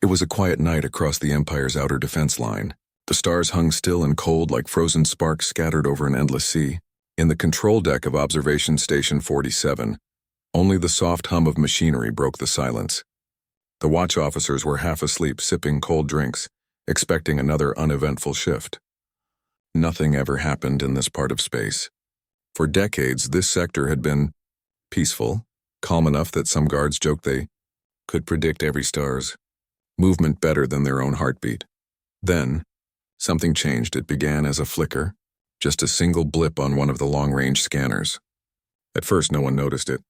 It was a quiet night across the Empire's outer defense line. The stars hung still and cold like frozen sparks scattered over an endless sea. In the control deck of Observation Station 47, only the soft hum of machinery broke the silence. The watch officers were half asleep, sipping cold drinks, expecting another uneventful shift. Nothing ever happened in this part of space. For decades, this sector had been peaceful, calm enough that some guards joked they could predict every star's movement better than their own heartbeat. Then, something changed. It began as a flicker, just a single blip on one of the long-range scanners. At first, no one noticed it.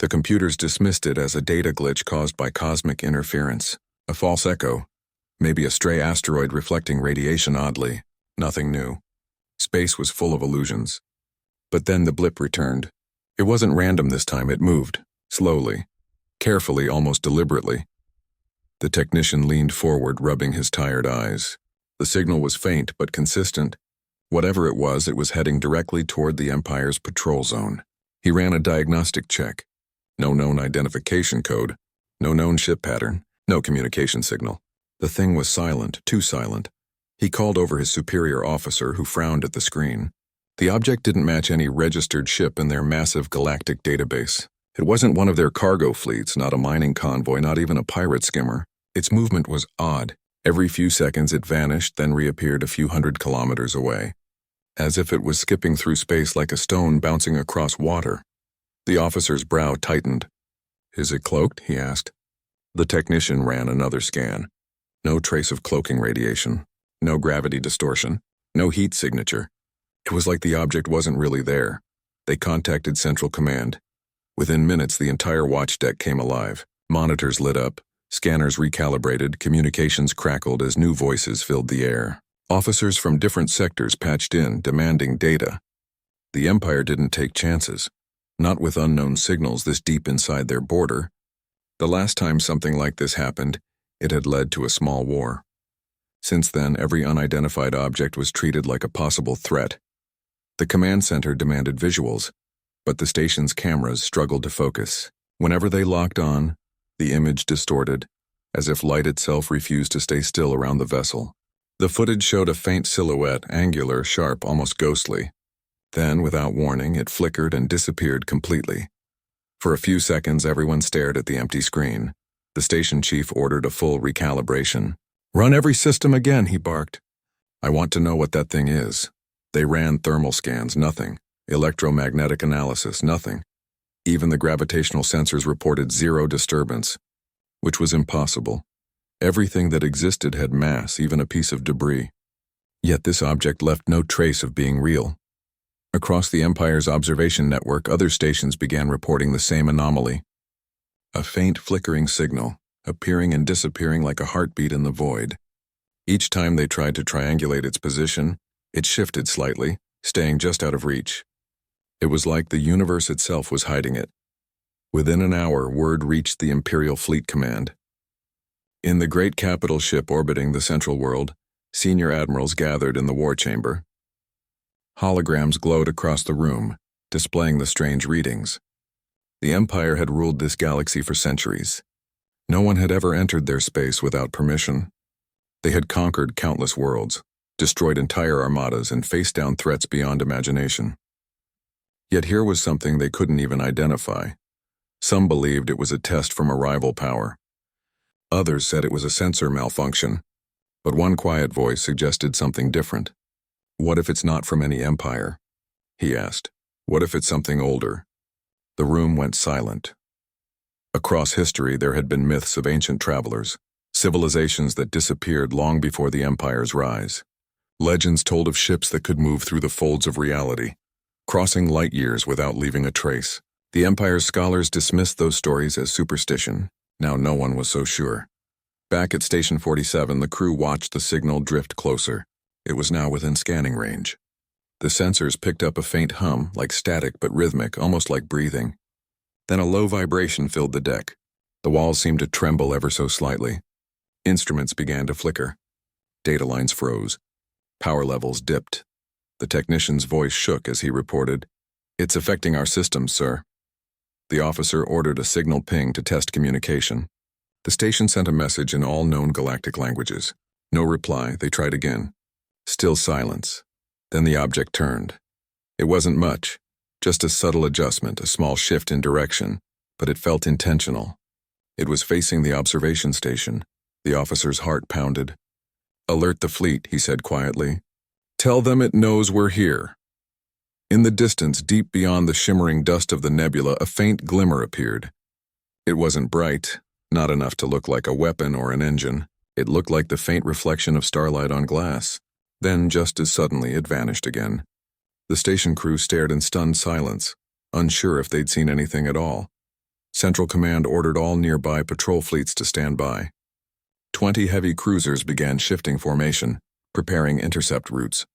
The computers dismissed it as a data glitch caused by cosmic interference, a false echo, maybe a stray asteroid reflecting radiation oddly. Nothing new. Space was full of illusions. But then the blip returned. It wasn't random this time. It moved, slowly, carefully, almost deliberately. The technician leaned forward, rubbing his tired eyes. The signal was faint but consistent. Whatever it was heading directly toward the Empire's patrol zone. He ran a diagnostic check. No known identification code, no known ship pattern, no communication signal. The thing was silent, too silent. He called over his superior officer, who frowned at the screen. The object didn't match any registered ship in their massive galactic database. It wasn't one of their cargo fleets, not a mining convoy, not even a pirate skimmer. Its movement was odd. Every few seconds it vanished, then reappeared a few hundred kilometers away, as if it was skipping through space like a stone bouncing across water. The officer's brow tightened. "Is it cloaked?" he asked. The technician ran another scan. No trace of cloaking radiation, no gravity distortion, no heat signature. It was like the object wasn't really there. They contacted Central Command. Within minutes, the entire watch deck came alive. Monitors lit up, scanners recalibrated, communications crackled as new voices filled the air. Officers from different sectors patched in, demanding data. The Empire didn't take chances. Not with unknown signals this deep inside their border. The last time something like this happened, it had led to a small war. Since then, every unidentified object was treated like a possible threat. The command center demanded visuals, but the station's cameras struggled to focus. Whenever they locked on, the image distorted, as if light itself refused to stay still around the vessel. The footage showed a faint silhouette, angular, sharp, almost ghostly. Then, without warning, it flickered and disappeared completely. For a few seconds, everyone stared at the empty screen. The station chief ordered a full recalibration. "Run every system again," he barked. "I want to know what that thing is." They ran thermal scans, nothing. Electromagnetic analysis, nothing. Even the gravitational sensors reported zero disturbance, which was impossible. Everything that existed had mass, even a piece of debris. Yet this object left no trace of being real. Across the Empire's observation network, other stations began reporting the same anomaly. A faint flickering signal, appearing and disappearing like a heartbeat in the void. Each time they tried to triangulate its position, it shifted slightly, staying just out of reach. It was like the universe itself was hiding it. Within an hour, word reached the Imperial Fleet Command. In the great capital ship orbiting the Central World, senior admirals gathered in the war chamber. Holograms glowed across the room, displaying the strange readings. The Empire had ruled this galaxy for centuries. No one had ever entered their space without permission. They had conquered countless worlds, destroyed entire armadas, and faced down threats beyond imagination. Yet here was something they couldn't even identify. Some believed it was a test from a rival power. Others said it was a sensor malfunction. But one quiet voice suggested something different. "What if it's not from any empire?" he asked. "What if it's something older?" The room went silent. Across history, there had been myths of ancient travelers, civilizations that disappeared long before the empire's rise. Legends told of ships that could move through the folds of reality, crossing light years without leaving a trace. The empire's scholars dismissed those stories as superstition. Now no one was so sure. Back at Station 47, the crew watched the signal drift closer. It was now within scanning range. The sensors picked up a faint hum, like static but rhythmic, almost like breathing. Then a low vibration filled the deck. The walls seemed to tremble ever so slightly. Instruments began to flicker. Data lines froze. Power levels dipped. The technician's voice shook as he reported, "It's affecting our systems, sir." The officer ordered a signal ping to test communication. The station sent a message in all known galactic languages. No reply, they tried again. Still silence. Then the object turned. It wasn't much, just a subtle adjustment, a small shift in direction, but it felt intentional. It was facing the observation station. The officer's heart pounded. "Alert the fleet," he said quietly. "Tell them it knows we're here." In the distance, deep beyond the shimmering dust of the nebula, a faint glimmer appeared. It wasn't bright, not enough to look like a weapon or an engine. It looked like the faint reflection of starlight on glass. Then, just as suddenly, it vanished again. The station crew stared in stunned silence, unsure if they'd seen anything at all. Central Command ordered all nearby patrol fleets to stand by. 20 heavy cruisers began shifting formation, preparing intercept routes.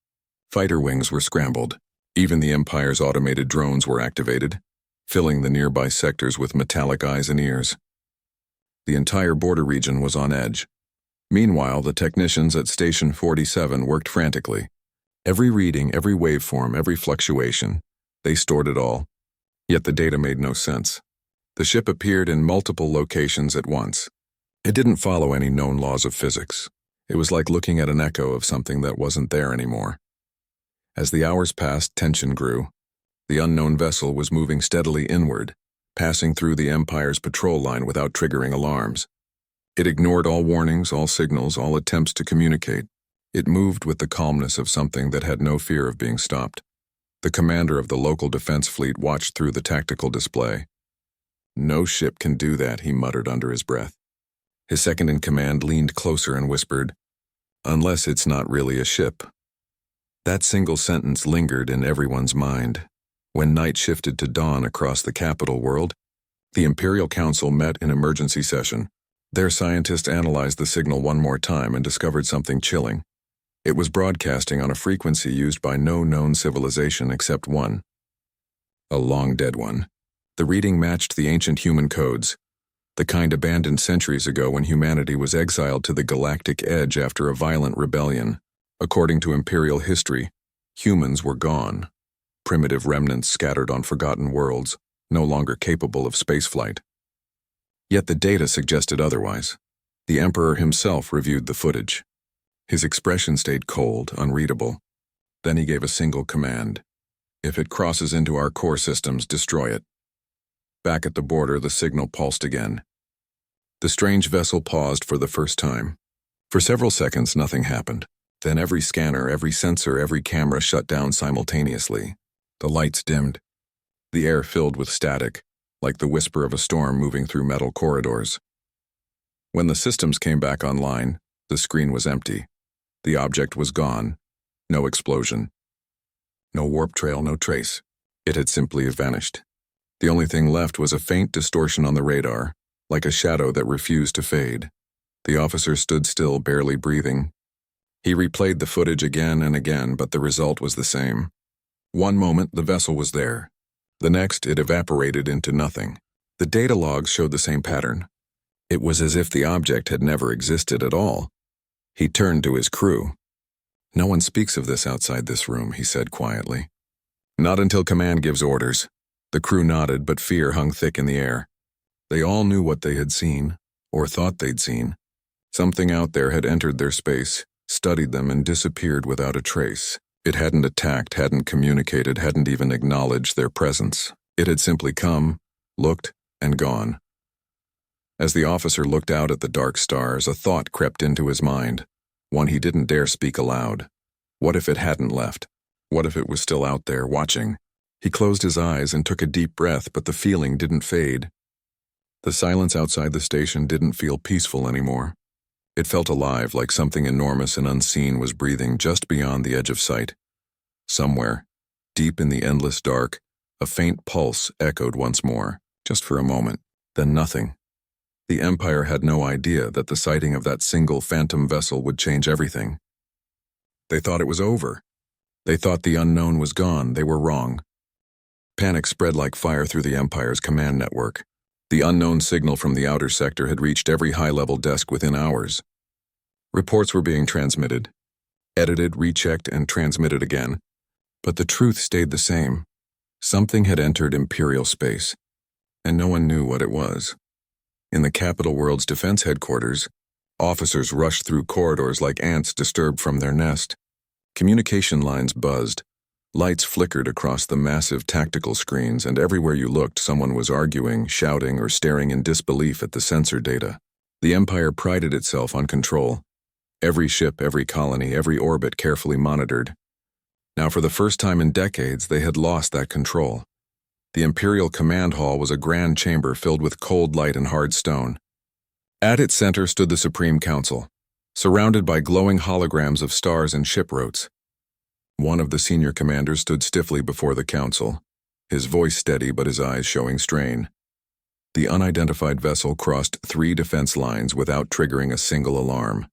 Fighter wings were scrambled. Even the Empire's automated drones were activated, filling the nearby sectors with metallic eyes and ears. The entire border region was on edge. Meanwhile, the technicians at Station 47 worked frantically. Every reading, every waveform, every fluctuation, they stored it all. Yet the data made no sense. The ship appeared in multiple locations at once. It didn't follow any known laws of physics. It was like looking at an echo of something that wasn't there anymore. As the hours passed, tension grew. The unknown vessel was moving steadily inward, passing through the Empire's patrol line without triggering alarms. It ignored all warnings, all signals, all attempts to communicate. It moved with the calmness of something that had no fear of being stopped. The commander of the local defense fleet watched through the tactical display. "No ship can do that," he muttered under his breath. His second-in-command leaned closer and whispered, "Unless it's not really a ship." That single sentence lingered in everyone's mind. When night shifted to dawn across the capital world, the Imperial Council met in emergency session. Their scientists analyzed the signal one more time and discovered something chilling. It was broadcasting on a frequency used by no known civilization except one. A long-dead one. The reading matched the ancient human codes, the kind abandoned centuries ago when humanity was exiled to the galactic edge after a violent rebellion. According to Imperial history, humans were gone. Primitive remnants scattered on forgotten worlds, no longer capable of spaceflight. Yet the data suggested otherwise. The Emperor himself reviewed the footage. His expression stayed cold, unreadable. Then he gave a single command. "If it crosses into our core systems, destroy it." Back at the border, the signal pulsed again. The strange vessel paused for the first time. For several seconds, nothing happened. Then every scanner, every sensor, every camera shut down simultaneously. The lights dimmed. The air filled with static, like the whisper of a storm moving through metal corridors. When the systems came back online, the screen was empty. The object was gone. No explosion. No warp trail, no trace. It had simply vanished. The only thing left was a faint distortion on the radar, like a shadow that refused to fade. The officer stood still, barely breathing. He replayed the footage again and again, but the result was the same. One moment, the vessel was there. The next, it evaporated into nothing. The data logs showed the same pattern. It was as if the object had never existed at all. He turned to his crew. "No one speaks of this outside this room," he said quietly. "Not until command gives orders." The crew nodded, but fear hung thick in the air. They all knew what they had seen, or thought they'd seen. Something out there had entered their space, studied them, and disappeared without a trace. It hadn't attacked, hadn't communicated, hadn't even acknowledged their presence. It had simply come, looked, and gone. As the officer looked out at the dark stars, a thought crept into his mind, one he didn't dare speak aloud. What if it hadn't left? What if it was still out there, watching? He closed his eyes and took a deep breath, but the feeling didn't fade. The silence outside the station didn't feel peaceful anymore. It felt alive, like something enormous and unseen was breathing just beyond the edge of sight. Somewhere, deep in the endless dark, a faint pulse echoed once more, just for a moment, then nothing. The Empire had no idea that the sighting of that single phantom vessel would change everything. They thought it was over. They thought the unknown was gone. They were wrong. Panic spread like fire through the Empire's command network. The unknown signal from the outer sector had reached every high-level desk within hours. Reports were being transmitted, edited, rechecked, and transmitted again. But the truth stayed the same. Something had entered Imperial space, and no one knew what it was. In the capital world's defense headquarters, officers rushed through corridors like ants disturbed from their nest. Communication lines buzzed. Lights flickered across the massive tactical screens, and everywhere you looked, someone was arguing, shouting, or staring in disbelief at the sensor data. The Empire prided itself on control. Every ship, every colony, every orbit carefully monitored. Now, for the first time in decades, they had lost that control. The Imperial Command Hall was a grand chamber filled with cold light and hard stone. At its center stood the Supreme Council, surrounded by glowing holograms of stars and ship rotes. One of the senior commanders stood stiffly before the council, his voice steady but his eyes showing strain. The unidentified vessel crossed 3 defense lines without triggering a single alarm.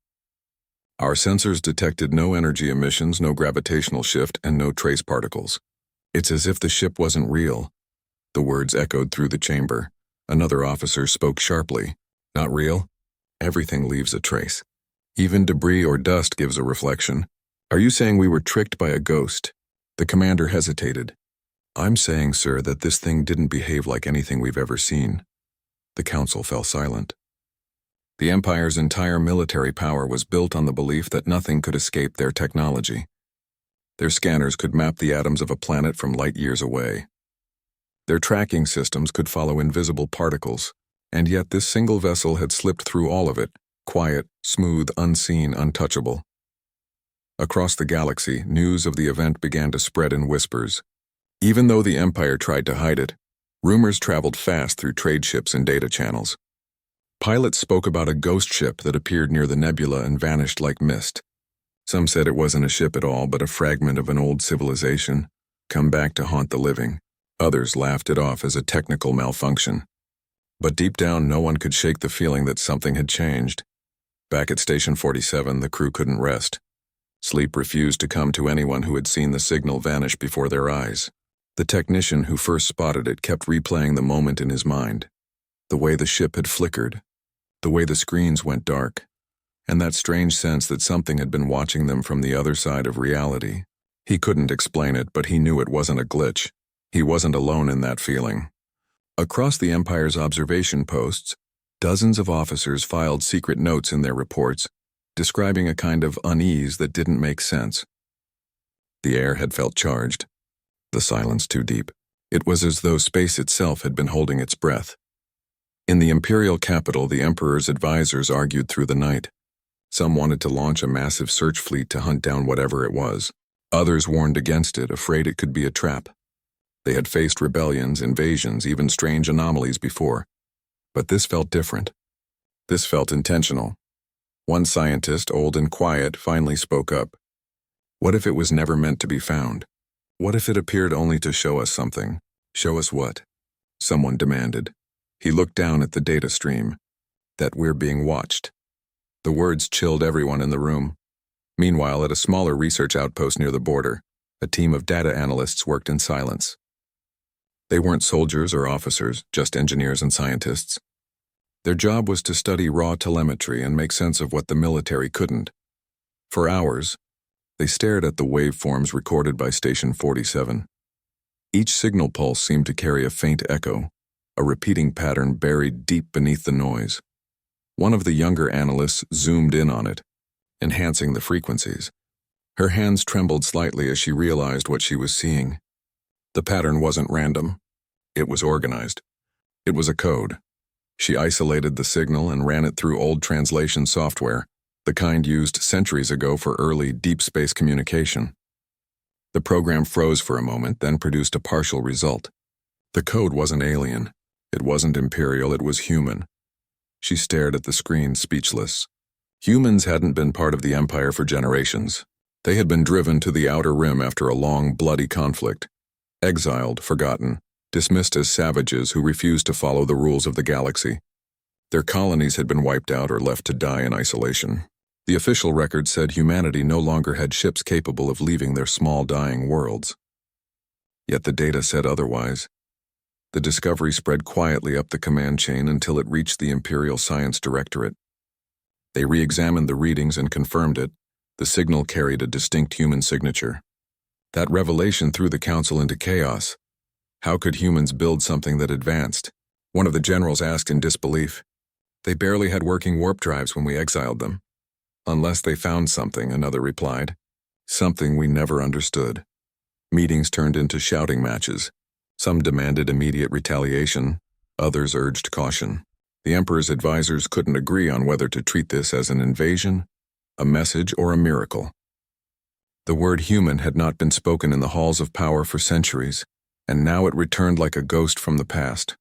Our sensors detected no energy emissions, no gravitational shift, and no trace particles. It's as if the ship wasn't real. The words echoed through the chamber. Another officer spoke sharply. Not real? Everything leaves a trace. Even debris or dust gives a reflection. Are you saying we were tricked by a ghost? The commander hesitated. I'm saying, sir, that this thing didn't behave like anything we've ever seen. The council fell silent. The Empire's entire military power was built on the belief that nothing could escape their technology. Their scanners could map the atoms of a planet from light years away. Their tracking systems could follow invisible particles, and yet this single vessel had slipped through all of it, quiet, smooth, unseen, untouchable. Across the galaxy, news of the event began to spread in whispers. Even though the Empire tried to hide it, rumors traveled fast through trade ships and data channels. Pilots spoke about a ghost ship that appeared near the nebula and vanished like mist. Some said it wasn't a ship at all, but a fragment of an old civilization, come back to haunt the living. Others laughed it off as a technical malfunction. But deep down, no one could shake the feeling that something had changed. Back at Station 47, the crew couldn't rest. Sleep refused to come to anyone who had seen the signal vanish before their eyes. The technician who first spotted it kept replaying the moment in his mind. The way the ship had flickered, the way the screens went dark, and that strange sense that something had been watching them from the other side of reality. He couldn't explain it, but he knew it wasn't a glitch. He wasn't alone in that feeling. Across the Empire's observation posts, dozens of officers filed secret notes in their reports, describing a kind of unease that didn't make sense. The air had felt charged, the silence too deep. It was as though space itself had been holding its breath. In the Imperial capital, the Emperor's advisors argued through the night. Some wanted to launch a massive search fleet to hunt down whatever it was. Others warned against it, afraid it could be a trap. They had faced rebellions, invasions, even strange anomalies before. But this felt different. This felt intentional. One scientist, old and quiet, finally spoke up. What if it was never meant to be found? What if it appeared only to show us something? Show us what? Someone demanded. He looked down at the data stream. That we're being watched. The words chilled everyone in the room. Meanwhile, at a smaller research outpost near the border, a team of data analysts worked in silence. They weren't soldiers or officers, just engineers and scientists. Their job was to study raw telemetry and make sense of what the military couldn't. For hours, they stared at the waveforms recorded by Station 47. Each signal pulse seemed to carry a faint echo, a repeating pattern buried deep beneath the noise. One of the younger analysts zoomed in on it, enhancing the frequencies. Her hands trembled slightly as she realized what she was seeing. The pattern wasn't random. It was organized. It was a code. She isolated the signal and ran it through old translation software, the kind used centuries ago for early deep space communication. The program froze for a moment, then produced a partial result. The code wasn't alien. It wasn't imperial, it was human. She stared at the screen, speechless. Humans hadn't been part of the Empire for generations. They had been driven to the outer rim after a long, bloody conflict. Exiled, forgotten, dismissed as savages who refused to follow the rules of the galaxy. Their colonies had been wiped out or left to die in isolation. The official record said humanity no longer had ships capable of leaving their small, dying worlds. Yet the data said otherwise. The discovery spread quietly up the command chain until it reached the Imperial Science Directorate. They re-examined the readings and confirmed it. The signal carried a distinct human signature. That revelation threw the Council into chaos. How could humans build something that advanced? One of the generals asked in disbelief. They barely had working warp drives when we exiled them. Unless they found something, another replied. Something we never understood. Meetings turned into shouting matches. Some demanded immediate retaliation, others urged caution. The Emperor's advisors couldn't agree on whether to treat this as an invasion, a message, or a miracle. The word human had not been spoken in the halls of power for centuries, and now it returned like a ghost from the past.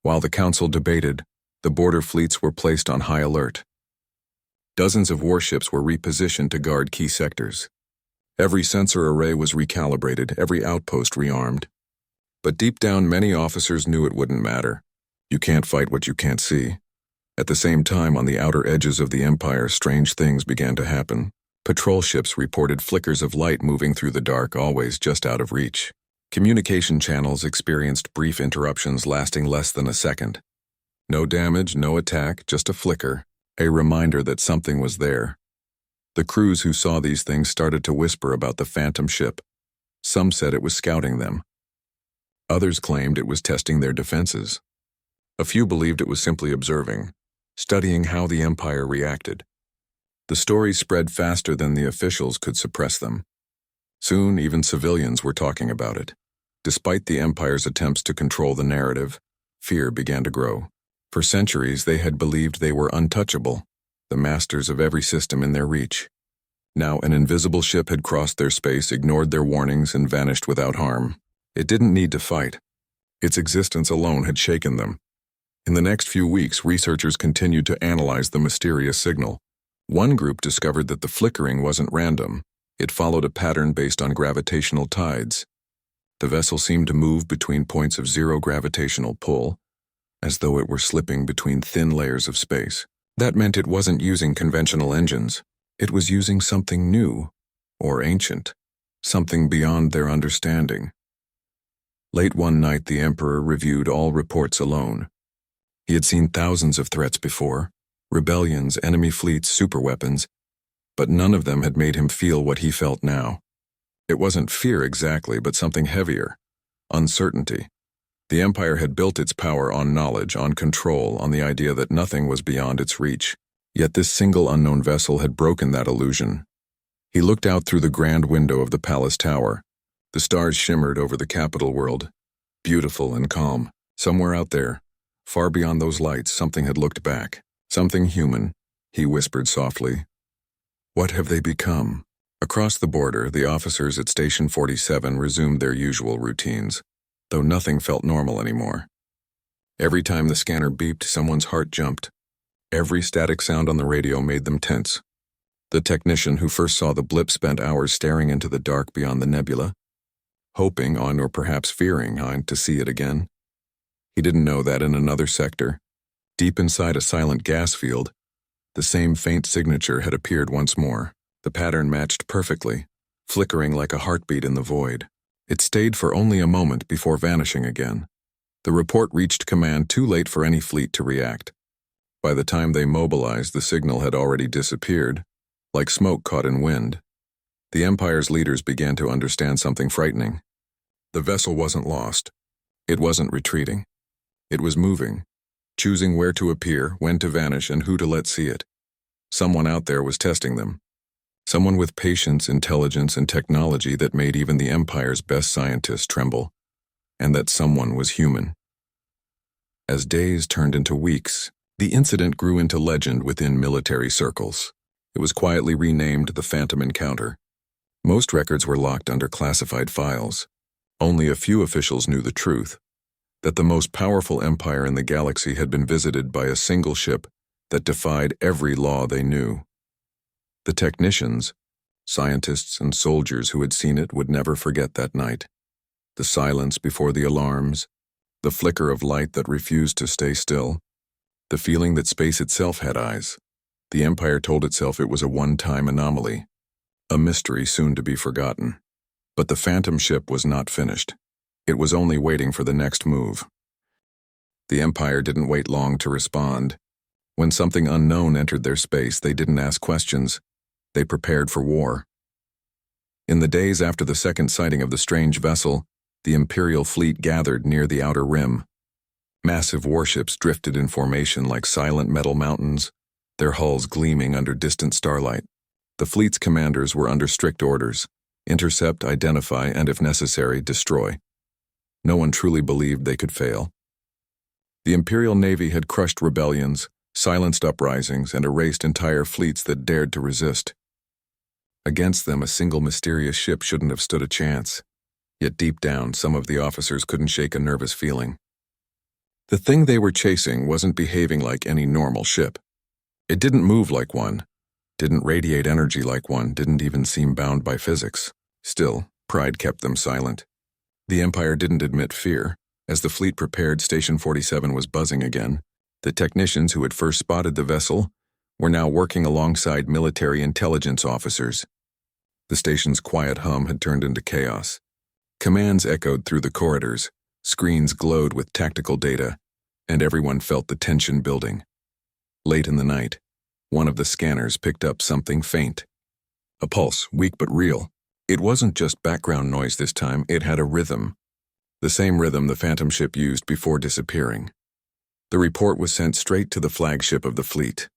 While the council debated, the border fleets were placed on high alert. Dozens of warships were repositioned to guard key sectors. Every sensor array was recalibrated, every outpost rearmed. But deep down, many officers knew it wouldn't matter. You can't fight what you can't see. At the same time, on the outer edges of the Empire, strange things began to happen. Patrol ships reported flickers of light moving through the dark, always just out of reach. Communication channels experienced brief interruptions lasting less than a second. No damage, no attack, just a flicker, a reminder that something was there. The crews who saw these things started to whisper about the phantom ship. Some said it was scouting them. Others claimed it was testing their defenses. A few believed it was simply observing, studying how the Empire reacted. The stories spread faster than the officials could suppress them. Soon, even civilians were talking about it. Despite the Empire's attempts to control the narrative, fear began to grow. For centuries, they had believed they were untouchable, the masters of every system in their reach. Now, an invisible ship had crossed their space, ignored their warnings, and vanished without harm. It didn't need to fight. Its existence alone had shaken them. In the next few weeks, researchers continued to analyze the mysterious signal. One group discovered that the flickering wasn't random. It followed a pattern based on gravitational tides. The vessel seemed to move between points of zero gravitational pull, as though it were slipping between thin layers of space. That meant it wasn't using conventional engines. It was using something new, or ancient, something beyond their understanding. Late one night, the Emperor reviewed all reports alone. He had seen thousands of threats before, rebellions, enemy fleets, superweapons, but none of them had made him feel what he felt now. It wasn't fear exactly, but something heavier, uncertainty. The Empire had built its power on knowledge, on control, on the idea that nothing was beyond its reach. Yet this single unknown vessel had broken that illusion. He looked out through the grand window of the palace tower. The stars shimmered over the capital world, beautiful and calm. Somewhere out there, far beyond those lights, something had looked back. Something human, he whispered softly. What have they become? Across the border, the officers at Station 47 resumed their usual routines, though nothing felt normal anymore. Every time the scanner beeped, someone's heart jumped. Every static sound on the radio made them tense. The technician who first saw the blip spent hours staring into the dark beyond the nebula, hoping on or perhaps fearing on to see it again. He didn't know that in another sector, deep inside a silent gas field, the same faint signature had appeared once more. The pattern matched perfectly, flickering like a heartbeat in the void. It stayed for only a moment before vanishing again. The report reached command too late for any fleet to react. By the time they mobilized, the signal had already disappeared, like smoke caught in wind. The Empire's leaders began to understand something frightening. The vessel wasn't lost. It wasn't retreating. It was moving, choosing where to appear, when to vanish, and who to let see it. Someone out there was testing them. Someone with patience, intelligence, and technology that made even the Empire's best scientists tremble. And that someone was human. As days turned into weeks, the incident grew into legend within military circles. It was quietly renamed the Phantom Encounter. Most records were locked under classified files. Only a few officials knew the truth, that the most powerful empire in the galaxy had been visited by a single ship that defied every law they knew. The technicians, scientists, and soldiers who had seen it would never forget that night. The silence before the alarms, the flicker of light that refused to stay still, the feeling that space itself had eyes. The Empire told itself it was a one-time anomaly, a mystery soon to be forgotten. But the Phantom ship was not finished. It was only waiting for the next move. The Empire didn't wait long to respond. When something unknown entered their space, they didn't ask questions. They prepared for war. In the days after the second sighting of the strange vessel, the Imperial fleet gathered near the outer rim. Massive warships drifted in formation like silent metal mountains, their hulls gleaming under distant starlight. The fleet's commanders were under strict orders: intercept, identify, and if necessary, destroy. No one truly believed they could fail. The Imperial Navy had crushed rebellions, silenced uprisings, and erased entire fleets that dared to resist. Against them, a single mysterious ship shouldn't have stood a chance. Yet deep down, some of the officers couldn't shake a nervous feeling. The thing they were chasing wasn't behaving like any normal ship. It didn't move like one, didn't radiate energy like one, didn't even seem bound by physics. Still, pride kept them silent. The Empire didn't admit fear. As the fleet prepared, Station 47 was buzzing again. The technicians who had first spotted the vessel were now working alongside military intelligence officers. The station's quiet hum had turned into chaos. Commands echoed through the corridors, screens glowed with tactical data, and everyone felt the tension building. Late in the night, one of the scanners picked up something faint. A pulse, weak but real. It wasn't just background noise this time, it had a rhythm. The same rhythm the Phantom ship used before disappearing. The report was sent straight to the flagship of the fleet.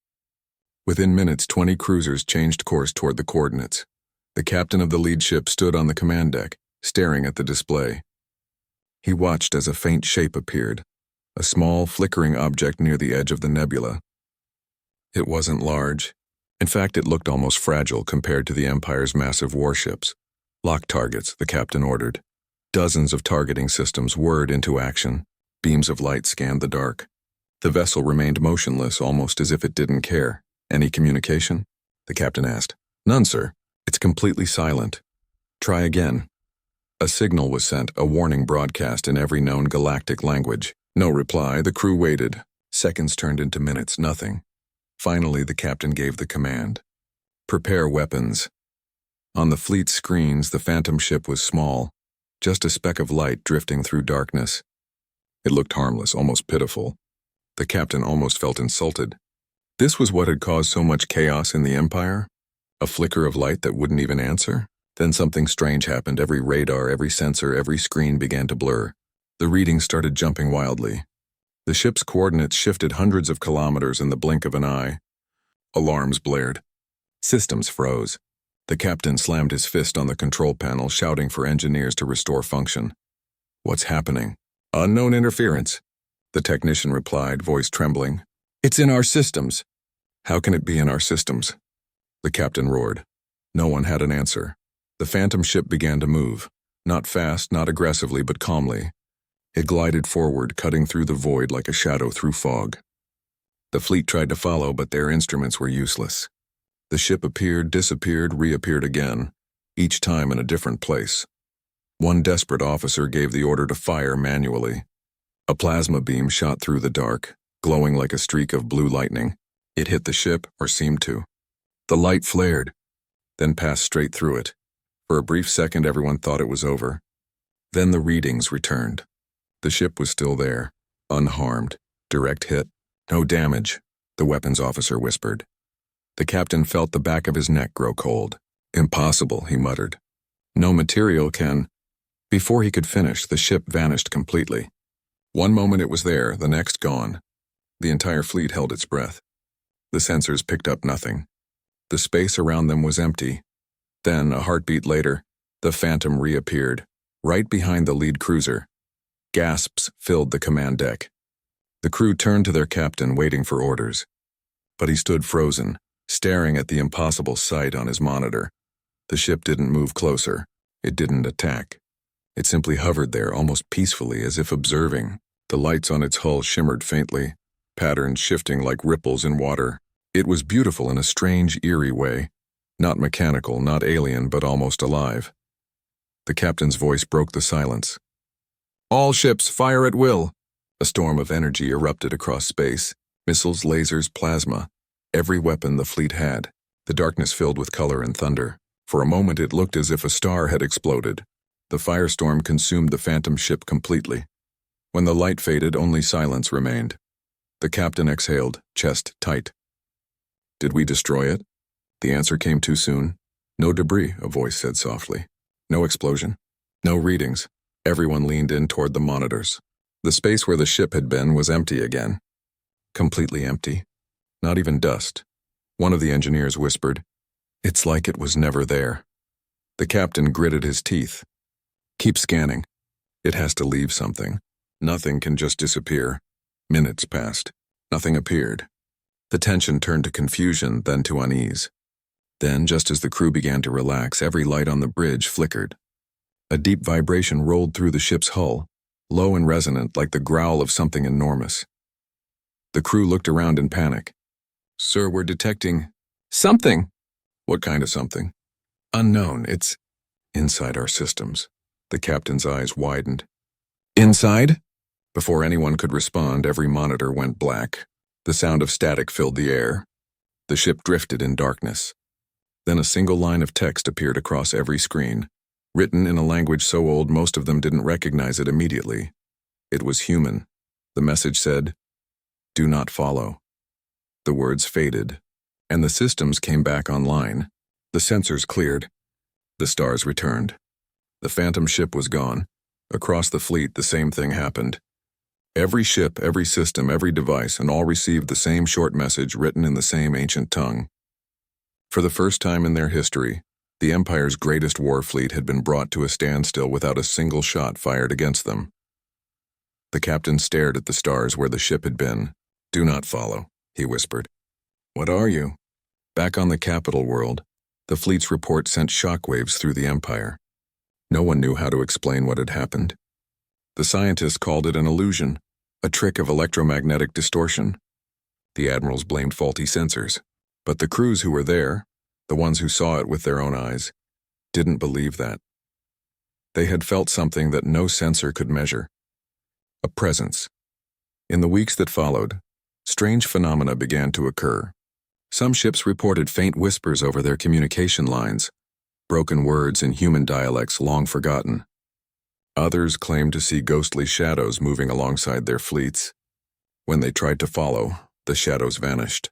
Within minutes, 20 cruisers changed course toward the coordinates. The captain of the lead ship stood on the command deck, staring at the display. He watched as a faint shape appeared, a small, flickering object near the edge of the nebula. It wasn't large. In fact, it looked almost fragile compared to the Empire's massive warships. Lock targets, the captain ordered. Dozens of targeting systems whirred into action. Beams of light scanned the dark. The vessel remained motionless, almost as if it didn't care. Any communication? The captain asked. None, sir. It's completely silent. Try again. A signal was sent, a warning broadcast in every known galactic language. No reply, the crew waited. Seconds turned into minutes, nothing. Finally, the captain gave the command. Prepare weapons. On the fleet screens, the Phantom ship was small, just a speck of light drifting through darkness. It looked harmless, almost pitiful. The captain almost felt insulted. This was what had caused so much chaos in the Empire? A flicker of light that wouldn't even answer? Then something strange happened. Every radar, every sensor, every screen began to blur. The readings started jumping wildly. The ship's coordinates shifted hundreds of kilometers in the blink of an eye. Alarms blared. Systems froze. The captain slammed his fist on the control panel, shouting for engineers to restore function. What's happening? Unknown interference. The technician replied, voice trembling. It's in our systems. How can it be in our systems? The captain roared. No one had an answer. The Phantom ship began to move. Not fast, not aggressively, but calmly. It glided forward, cutting through the void like a shadow through fog. The fleet tried to follow, but their instruments were useless. The ship appeared, disappeared, reappeared again, each time in a different place. One desperate officer gave the order to fire manually. A plasma beam shot through the dark, glowing like a streak of blue lightning. It hit the ship, or seemed to. The light flared, then passed straight through it. For a brief second, everyone thought it was over. Then the readings returned. The ship was still there, unharmed. Direct hit. No damage, the weapons officer whispered. The captain felt the back of his neck grow cold. Impossible, he muttered. No material can... Before he could finish, the ship vanished completely. One moment it was there, the next gone. The entire fleet held its breath. The sensors picked up nothing. The space around them was empty. Then, a heartbeat later, the Phantom reappeared, right behind the lead cruiser. Gasps filled the command deck. The crew turned to their captain, waiting for orders. But he stood frozen, staring at the impossible sight on his monitor. The ship didn't move closer. It didn't attack. It simply hovered there, almost peacefully, as if observing. The lights on its hull shimmered faintly, patterns shifting like ripples in water. It was beautiful in a strange, eerie way. Not mechanical, not alien, but almost alive. The captain's voice broke the silence. All ships, fire at will. A storm of energy erupted across space. Missiles, lasers, plasma. Every weapon the fleet had. The darkness filled with color and thunder. For a moment it looked as if a star had exploded. The firestorm consumed the Phantom ship completely. When the light faded, only silence remained. The captain exhaled, chest tight. Did we destroy it? The answer came too soon. No debris, a voice said softly. No explosion. No readings. Everyone leaned in toward the monitors. The space where the ship had been was empty again. Completely empty. Not even dust. One of the engineers whispered, "It's like it was never there." The captain gritted his teeth. "Keep scanning. It has to leave something. Nothing can just disappear." Minutes passed. Nothing appeared. The tension turned to confusion, then to unease. Then, just as the crew began to relax, every light on the bridge flickered. A deep vibration rolled through the ship's hull, low and resonant like the growl of something enormous. The crew looked around in panic. "Sir, we're detecting something." "What kind of something?" "Unknown. It's inside our systems." The captain's eyes widened. "Inside?" Before anyone could respond, every monitor went black. The sound of static filled the air. The ship drifted in darkness. Then a single line of text appeared across every screen, written in a language so old most of them didn't recognize it immediately. It was human. The message said, "Do not follow." The words faded, and the systems came back online. The sensors cleared. The stars returned. The phantom ship was gone. Across the fleet, the same thing happened. Every ship, every system, every device, and all received the same short message written in the same ancient tongue. For the first time in their history, the Empire's greatest war fleet had been brought to a standstill without a single shot fired against them. The captain stared at the stars where the ship had been. "Do not follow," he whispered. "What are you?" Back on the capital world, the fleet's report sent shockwaves through the Empire. No one knew how to explain what had happened. The scientists called it an illusion, a trick of electromagnetic distortion. The admirals blamed faulty sensors. But the crews who were there, the ones who saw it with their own eyes, didn't believe that. They had felt something that no sensor could measure. A presence. In the weeks that followed, strange phenomena began to occur. Some ships reported faint whispers over their communication lines, broken words in human dialects long forgotten. Others claimed to see ghostly shadows moving alongside their fleets. When they tried to follow, the shadows vanished.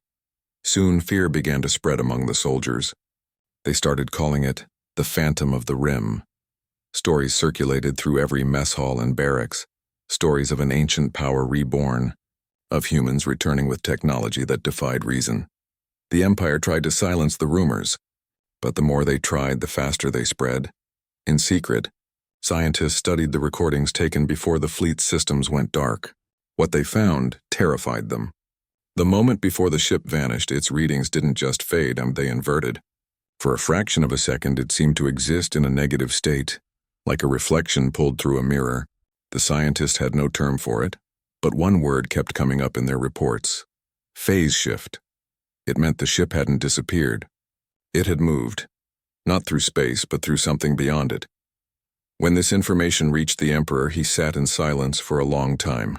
Soon fear began to spread among the soldiers. They started calling it the Phantom of the Rim. Stories circulated through every mess hall and barracks, stories of an ancient power reborn, of humans returning with technology that defied reason. The Empire tried to silence the rumors, but the more they tried, the faster they spread. In secret, scientists studied the recordings taken before the fleet's systems went dark. What they found terrified them. The moment before the ship vanished, its readings didn't just fade, they inverted. For a fraction of a second, it seemed to exist in a negative state, like a reflection pulled through a mirror. The scientists had no term for it, but one word kept coming up in their reports: phase shift. It meant the ship hadn't disappeared. It had moved, not through space, but through something beyond it. When this information reached the Emperor, he sat in silence for a long time.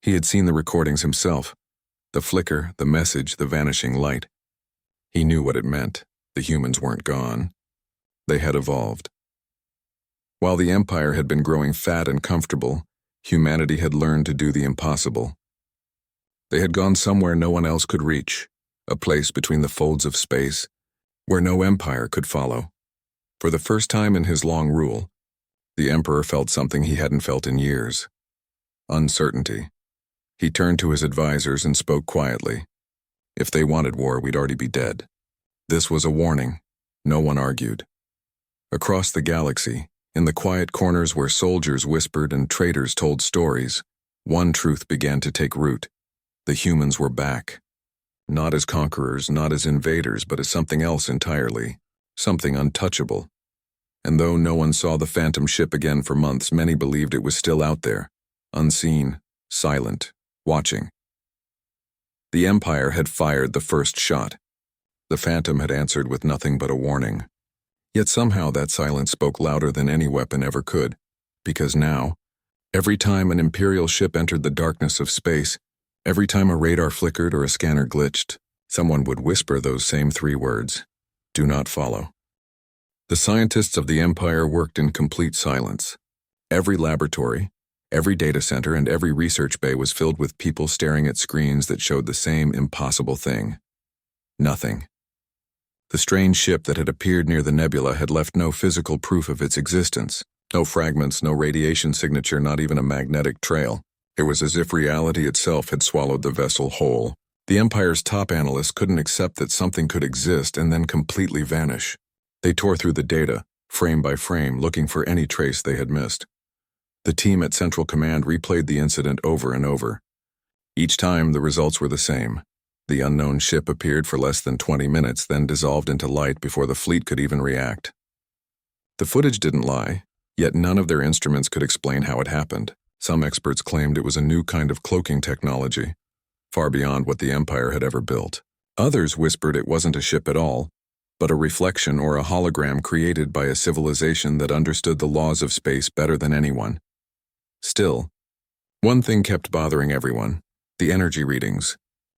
He had seen the recordings himself. The flicker, the message, the vanishing light. He knew what it meant. The humans weren't gone. They had evolved. While the Empire had been growing fat and comfortable, humanity had learned to do the impossible. They had gone somewhere no one else could reach, a place between the folds of space, where no empire could follow. For the first time in his long rule, the Emperor felt something he hadn't felt in years: uncertainty. He turned to his advisors and spoke quietly. If they wanted war, we'd already be dead. This was a warning. No one argued. Across the galaxy, in the quiet corners where soldiers whispered and traitors told stories, one truth began to take root. The humans were back. Not as conquerors, not as invaders, but as something else entirely. Something untouchable. And though no one saw the phantom ship again for months, many believed it was still out there, unseen, silent, watching. The Empire had fired the first shot. The Phantom had answered with nothing but a warning. Yet somehow that silence spoke louder than any weapon ever could, because now, every time an Imperial ship entered the darkness of space, every time a radar flickered or a scanner glitched, someone would whisper those same three words: "Do not follow." The scientists of the Empire worked in complete silence. Every laboratory, every data center, and every research bay was filled with people staring at screens that showed the same impossible thing: nothing. The strange ship that had appeared near the nebula had left no physical proof of its existence, No fragments, no radiation signature, not even a magnetic trail. It was as if reality itself had swallowed the vessel whole. The Empire's top analysts couldn't accept that something could exist and then completely vanish. They tore through the data, frame by frame, looking for any trace they had missed. The team at Central Command replayed the incident over and over. Each time, the results were the same. The unknown ship appeared for less than 20 minutes, then dissolved into light before the fleet could even react. The footage didn't lie, yet none of their instruments could explain how it happened. Some experts claimed it was a new kind of cloaking technology, far beyond what the Empire had ever built. Others whispered it wasn't a ship at all, but a reflection or a hologram created by a civilization that understood the laws of space better than anyone. Still, one thing kept bothering everyone: the energy readings.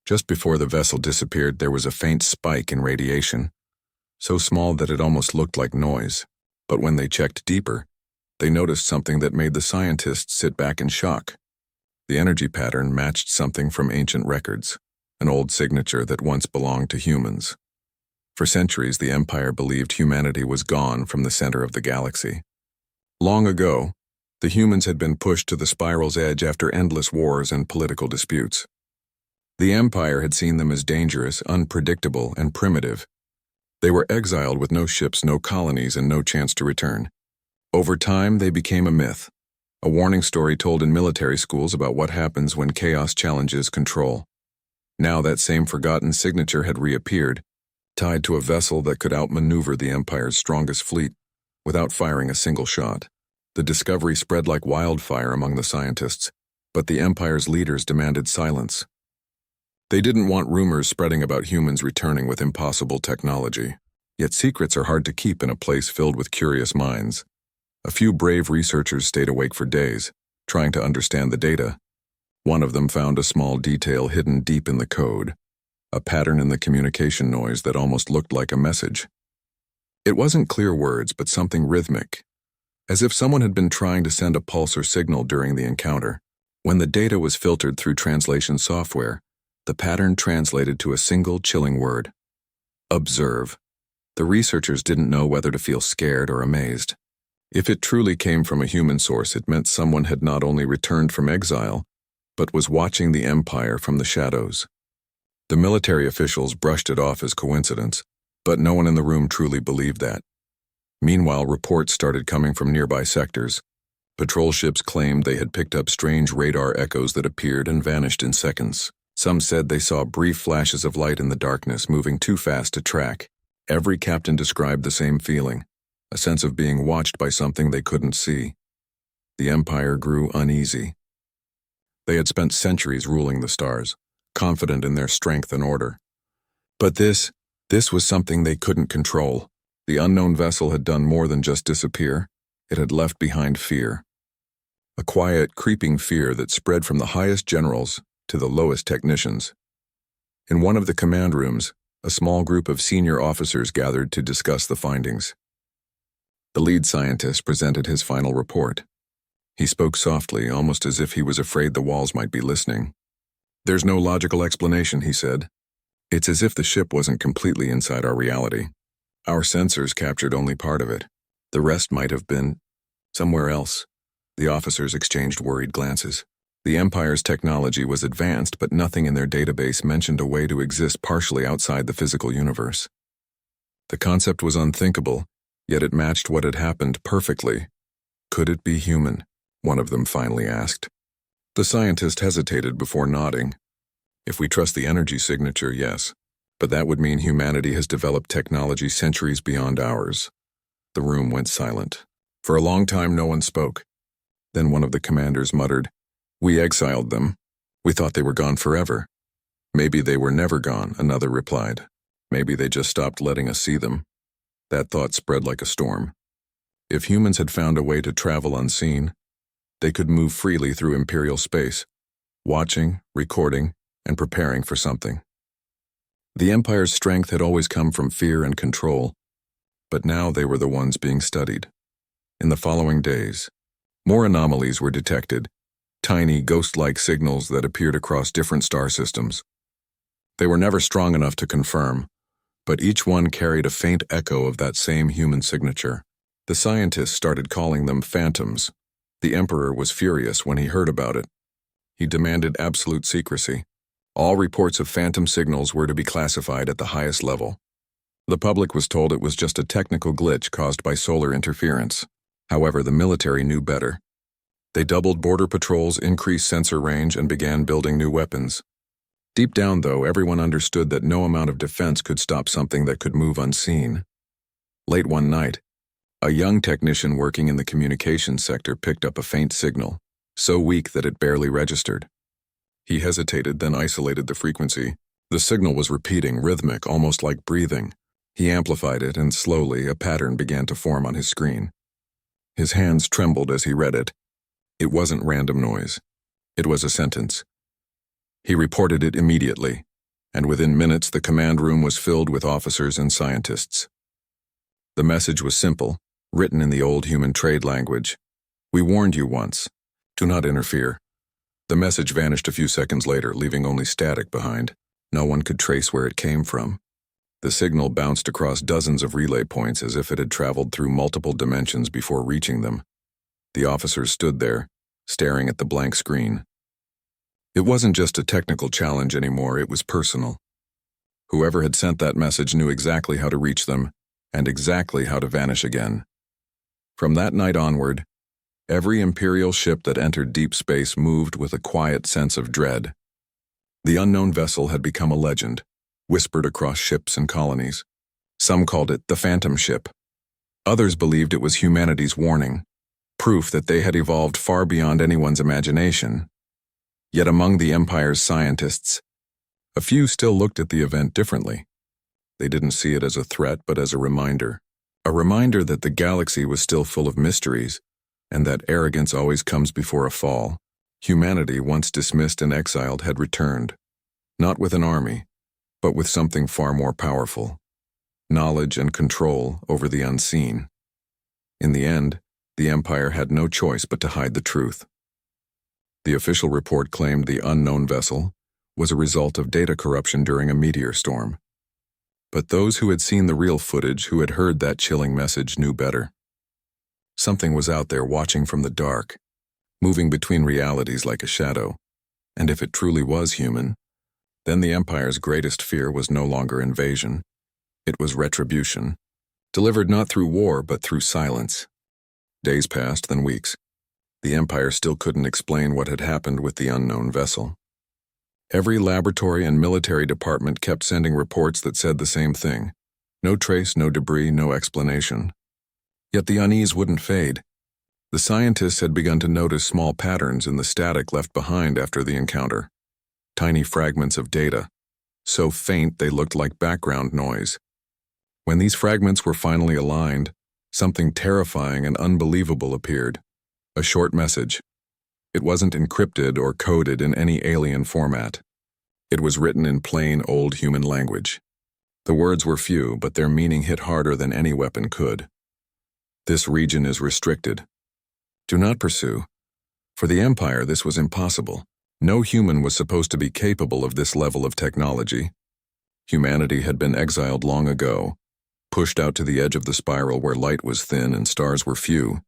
Just before the vessel disappeared, there was a faint spike in radiation, so small that it almost looked like noise. But when they checked deeper, they noticed something that made the scientists sit back in shock. The energy pattern matched something from ancient records, an old signature that once belonged to humans. For centuries, the Empire believed humanity was gone from the center of the galaxy. Long ago, the humans had been pushed to the spiral's edge after endless wars and political disputes. The Empire had seen them as dangerous, unpredictable, and primitive. They were exiled with no ships, no colonies, and no chance to return. Over time, they became a myth, a warning story told in military schools about what happens when chaos challenges control. Now that same forgotten signature had reappeared, tied to a vessel that could outmaneuver the Empire's strongest fleet without firing a single shot. The discovery spread like wildfire among the scientists, but the Empire's leaders demanded silence. They didn't want rumors spreading about humans returning with impossible technology. Yet secrets are hard to keep in a place filled with curious minds. A few brave researchers stayed awake for days, trying to understand the data. One of them found a small detail hidden deep in the code, a pattern in the communication noise that almost looked like a message. It wasn't clear words, but something rhythmic, as if someone had been trying to send a pulse or signal during the encounter. When the data was filtered through translation software, the pattern translated to a single chilling word: observe. The researchers didn't know whether to feel scared or amazed. If it truly came from a human source, it meant someone had not only returned from exile, but was watching the Empire from the shadows. The military officials brushed it off as coincidence, but no one in the room truly believed that. Meanwhile, reports started coming from nearby sectors. Patrol ships claimed they had picked up strange radar echoes that appeared and vanished in seconds. Some said they saw brief flashes of light in the darkness, moving too fast to track. Every captain described the same feeling, a sense of being watched by something they couldn't see. The Empire grew uneasy. They had spent centuries ruling the stars, confident in their strength and order. But this was something they couldn't control. The unknown vessel had done more than just disappear. It had left behind fear. A quiet, creeping fear that spread from the highest generals to the lowest technicians. In one of the command rooms, a small group of senior officers gathered to discuss the findings. The lead scientist presented his final report. He spoke softly, almost as if he was afraid the walls might be listening. "There's no logical explanation," he said. "It's as if the ship wasn't completely inside our reality. Our sensors captured only part of it. The rest might have been somewhere else." The officers exchanged worried glances. The Empire's technology was advanced, but nothing in their database mentioned a way to exist partially outside the physical universe. The concept was unthinkable, yet it matched what had happened perfectly. "Could it be human?" one of them finally asked. The scientist hesitated before nodding. "If we trust the energy signature, yes. But that would mean humanity has developed technology centuries beyond ours." The room went silent. For a long time, no one spoke. Then one of the commanders muttered, "We exiled them. We thought they were gone forever." "Maybe they were never gone," another replied. "Maybe they just stopped letting us see them." That thought spread like a storm. If humans had found a way to travel unseen, they could move freely through Imperial space, watching, recording, and preparing for something. The Empire's strength had always come from fear and control, but now they were the ones being studied. In the following days, more anomalies were detected, tiny ghost-like signals that appeared across different star systems. They were never strong enough to confirm, but each one carried a faint echo of that same human signature. The scientists started calling them phantoms. The Emperor was furious when he heard about it. He demanded absolute secrecy. All reports of phantom signals were to be classified at the highest level. The public was told it was just a technical glitch caused by solar interference. However, the military knew better. They doubled border patrols, increased sensor range, and began building new weapons. Deep down, though, everyone understood that no amount of defense could stop something that could move unseen. Late one night, a young technician working in the communications sector picked up a faint signal, so weak that it barely registered. He hesitated, then isolated the frequency. The signal was repeating, rhythmic, almost like breathing. He amplified it, and slowly a pattern began to form on his screen. His hands trembled as he read it. It wasn't random noise. It was a sentence. He reported it immediately, and within minutes the command room was filled with officers and scientists. The message was simple, written in the old human trade language. "We warned you once. Do not interfere." The message vanished a few seconds later, leaving only static behind. No one could trace where it came from. The signal bounced across dozens of relay points as if it had traveled through multiple dimensions before reaching them. The officers stood there, staring at the blank screen. It wasn't just a technical challenge anymore, it was personal. Whoever had sent that message knew exactly how to reach them, and exactly how to vanish again. From that night onward, every Imperial ship that entered deep space moved with a quiet sense of dread. The unknown vessel had become a legend, whispered across ships and colonies. Some called it the Phantom Ship. Others believed it was humanity's warning, proof that they had evolved far beyond anyone's imagination. Yet among the Empire's scientists, a few still looked at the event differently. They didn't see it as a threat, but as a reminder that the galaxy was still full of mysteries, and that arrogance always comes before a fall. Humanity, once dismissed and exiled, had returned, not with an army, but with something far more powerful: knowledge and control over the unseen. In the end, the Empire had no choice but to hide the truth. The official report claimed the unknown vessel was a result of data corruption during a meteor storm. But those who had seen the real footage, who had heard that chilling message, knew better. Something was out there watching from the dark, moving between realities like a shadow. And if it truly was human, then the Empire's greatest fear was no longer invasion. It was retribution, delivered not through war but through silence. Days passed, then weeks. The Empire still couldn't explain what had happened with the unknown vessel. Every laboratory and military department kept sending reports that said the same thing: no trace, no debris, no explanation. Yet the unease wouldn't fade. The scientists had begun to notice small patterns in the static left behind after the encounter. Tiny fragments of data, so faint they looked like background noise. When these fragments were finally aligned, something terrifying and unbelievable appeared. A short message. It wasn't encrypted or coded in any alien format. It was written in plain old human language. The words were few, but their meaning hit harder than any weapon could. "This region is restricted. Do not pursue." For the Empire, this was impossible. No human was supposed to be capable of this level of technology. Humanity had been exiled long ago, pushed out to the edge of the spiral where light was thin and stars were few.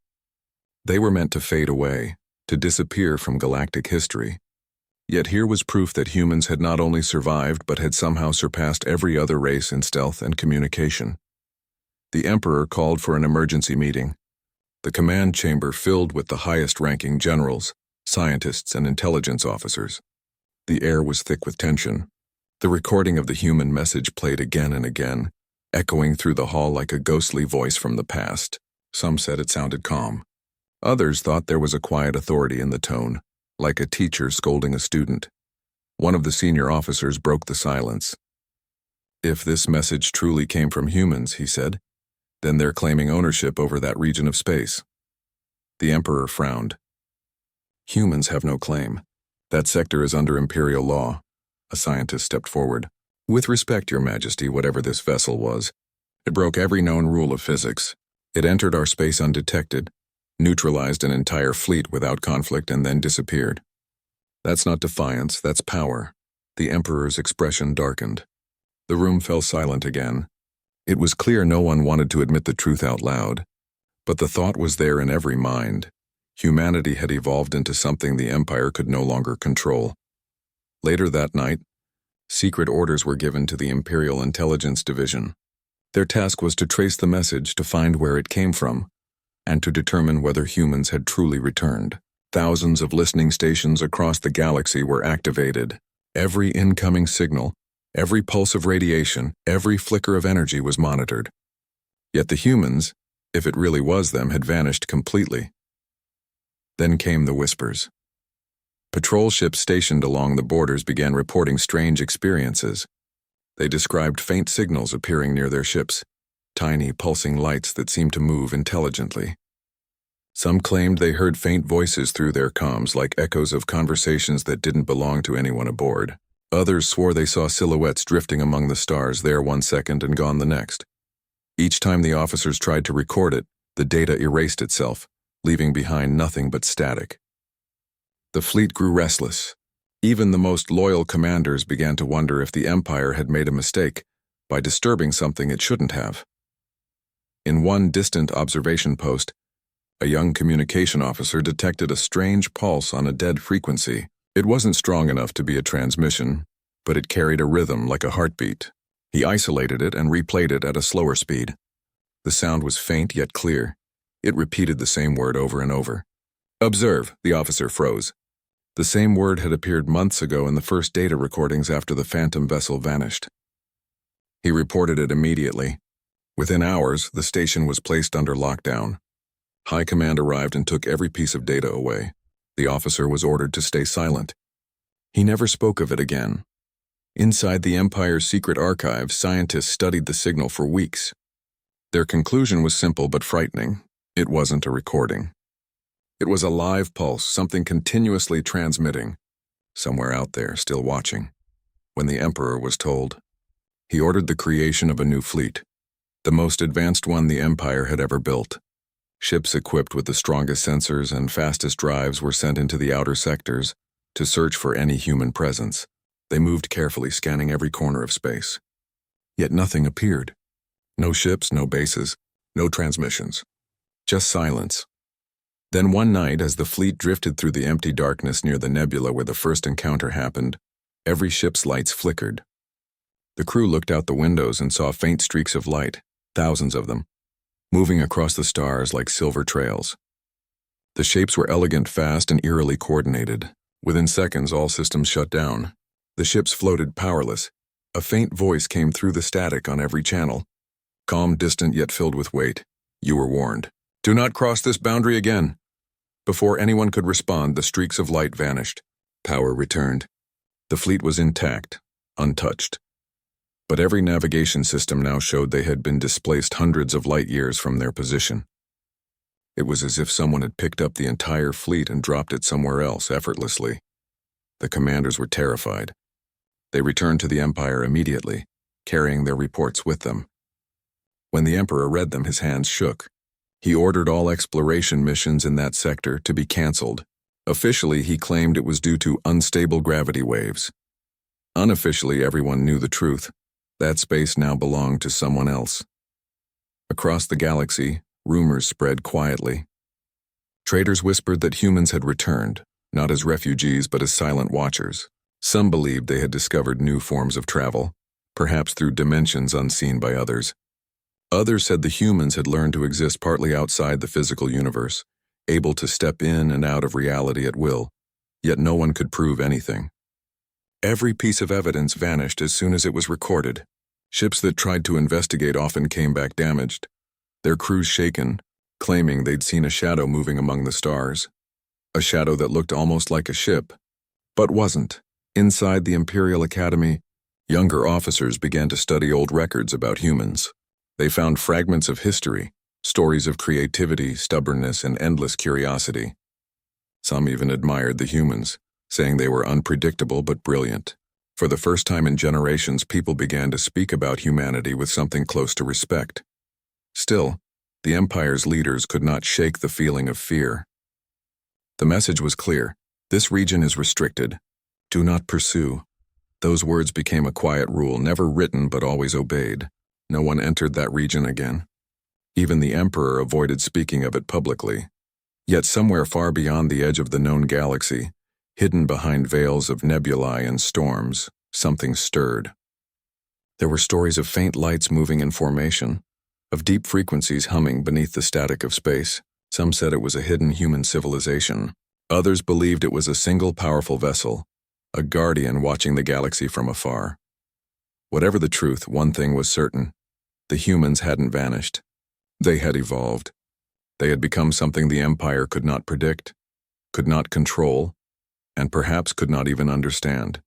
They were meant to fade away, to disappear from galactic history. Yet here was proof that humans had not only survived but had somehow surpassed every other race in stealth and communication. The Emperor called for an emergency meeting. The command chamber filled with the highest-ranking generals, scientists, and intelligence officers. The air was thick with tension. The recording of the human message played again and again, echoing through the hall like a ghostly voice from the past. Some said it sounded calm. Others thought there was a quiet authority in the tone, like a teacher scolding a student. One of the senior officers broke the silence. "If this message truly came from humans," he said, "then they're claiming ownership over that region of space." The Emperor frowned. "Humans have no claim. That sector is under Imperial law." A scientist stepped forward. "With respect, Your Majesty, whatever this vessel was, it broke every known rule of physics. It entered our space undetected, neutralized an entire fleet without conflict, and then disappeared. That's not defiance, that's power." The Emperor's expression darkened. The room fell silent again. It was clear no one wanted to admit the truth out loud. But the thought was there in every mind. Humanity had evolved into something the Empire could no longer control. Later that night, secret orders were given to the Imperial Intelligence Division. Their task was to trace the message, to find where it came from, and to determine whether humans had truly returned. Thousands of listening stations across the galaxy were activated. Every incoming signal, every pulse of radiation, every flicker of energy was monitored. Yet the humans, if it really was them, had vanished completely. Then came the whispers. Patrol ships stationed along the borders began reporting strange experiences. They described faint signals appearing near their ships, tiny pulsing lights that seemed to move intelligently. Some claimed they heard faint voices through their comms, like echoes of conversations that didn't belong to anyone aboard. Others swore they saw silhouettes drifting among the stars, there one second and gone the next. Each time the officers tried to record it, the data erased itself, leaving behind nothing but static. The fleet grew restless. Even the most loyal commanders began to wonder if the Empire had made a mistake by disturbing something it shouldn't have. In one distant observation post, a young communication officer detected a strange pulse on a dead frequency. It wasn't strong enough to be a transmission, but it carried a rhythm like a heartbeat. He isolated it and replayed it at a slower speed. The sound was faint yet clear. It repeated the same word over and over. "Observe," the officer froze. The same word had appeared months ago in the first data recordings after the Phantom vessel vanished. He reported it immediately. Within hours, the station was placed under lockdown. High Command arrived and took every piece of data away. The officer was ordered to stay silent. He never spoke of it again. Inside the Empire's secret archives, scientists studied the signal for weeks. Their conclusion was simple but frightening. It wasn't a recording. It was a live pulse, something continuously transmitting, somewhere out there still watching. When the Emperor was told, he ordered the creation of a new fleet, the most advanced one the Empire had ever built. Ships equipped with the strongest sensors and fastest drives were sent into the outer sectors to search for any human presence. They moved carefully, scanning every corner of space. Yet nothing appeared. No ships, no bases, no transmissions. Just silence. Then one night, as the fleet drifted through the empty darkness near the nebula where the first encounter happened, every ship's lights flickered. The crew looked out the windows and saw faint streaks of light, thousands of them, moving across the stars like silver trails. The shapes were elegant, fast, and eerily coordinated. Within seconds, all systems shut down. The ships floated powerless. A faint voice came through the static on every channel. Calm, distant, yet filled with weight. "You were warned. Do not cross this boundary again." Before anyone could respond, the streaks of light vanished. Power returned. The fleet was intact, untouched. But every navigation system now showed they had been displaced hundreds of light years from their position. It was as if someone had picked up the entire fleet and dropped it somewhere else effortlessly. The commanders were terrified. They returned to the Empire immediately, carrying their reports with them. When the Emperor read them, his hands shook. He ordered all exploration missions in that sector to be cancelled. Officially, he claimed it was due to unstable gravity waves. Unofficially, everyone knew the truth. That space now belonged to someone else. Across the galaxy, rumors spread quietly. Traders whispered that humans had returned, not as refugees but as silent watchers. Some believed they had discovered new forms of travel, perhaps through dimensions unseen by others. Others said the humans had learned to exist partly outside the physical universe, able to step in and out of reality at will, yet no one could prove anything. Every piece of evidence vanished as soon as it was recorded. Ships that tried to investigate often came back damaged, their crews shaken, claiming they'd seen a shadow moving among the stars. A shadow that looked almost like a ship, but wasn't. Inside the Imperial Academy, younger officers began to study old records about humans. They found fragments of history, stories of creativity, stubbornness, and endless curiosity. Some even admired the humans, saying they were unpredictable but brilliant. For the first time in generations, people began to speak about humanity with something close to respect. Still, the Empire's leaders could not shake the feeling of fear. The message was clear. This region is restricted. Do not pursue. Those words became a quiet rule, never written but always obeyed. No one entered that region again. Even the Emperor avoided speaking of it publicly. Yet somewhere far beyond the edge of the known galaxy, hidden behind veils of nebulae and storms, something stirred. There were stories of faint lights moving in formation, of deep frequencies humming beneath the static of space. Some said it was a hidden human civilization. Others believed it was a single powerful vessel, a guardian watching the galaxy from afar. Whatever the truth, one thing was certain. The humans hadn't vanished. They had evolved. They had become something the Empire could not predict, could not control, and perhaps could not even understand.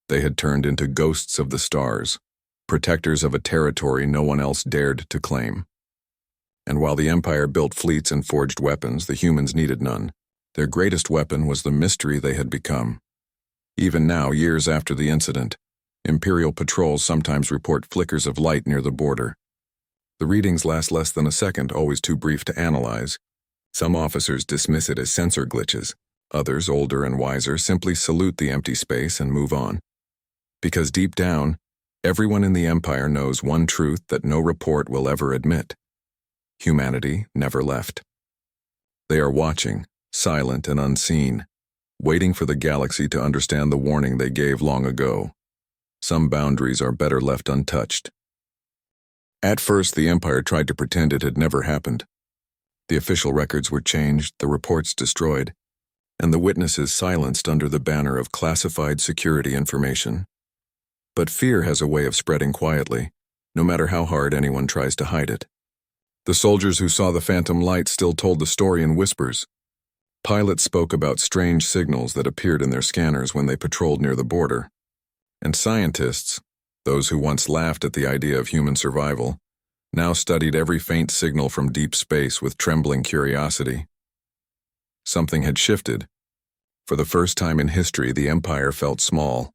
They had turned into ghosts of the stars, protectors of a territory no one else dared to claim. And while the Empire built fleets and forged weapons, the humans needed none. Their greatest weapon was the mystery they had become. Even now, years after the incident, Imperial patrols sometimes report flickers of light near the border. The readings last less than a second, always too brief to analyze. Some officers dismiss it as sensor glitches. Others, older and wiser, simply salute the empty space and move on. Because deep down, everyone in the Empire knows one truth that no report will ever admit. Humanity never left. They are watching, silent and unseen, waiting for the galaxy to understand the warning they gave long ago. Some boundaries are better left untouched. At first, the Empire tried to pretend it had never happened. The official records were changed, the reports destroyed, and the witnesses silenced under the banner of classified security information. But fear has a way of spreading quietly, no matter how hard anyone tries to hide it. The soldiers who saw the phantom light still told the story in whispers. Pilots spoke about strange signals that appeared in their scanners when they patrolled near the border. And scientists, those who once laughed at the idea of human survival, now studied every faint signal from deep space with trembling curiosity. Something had shifted. For the first time in history, the Empire felt small.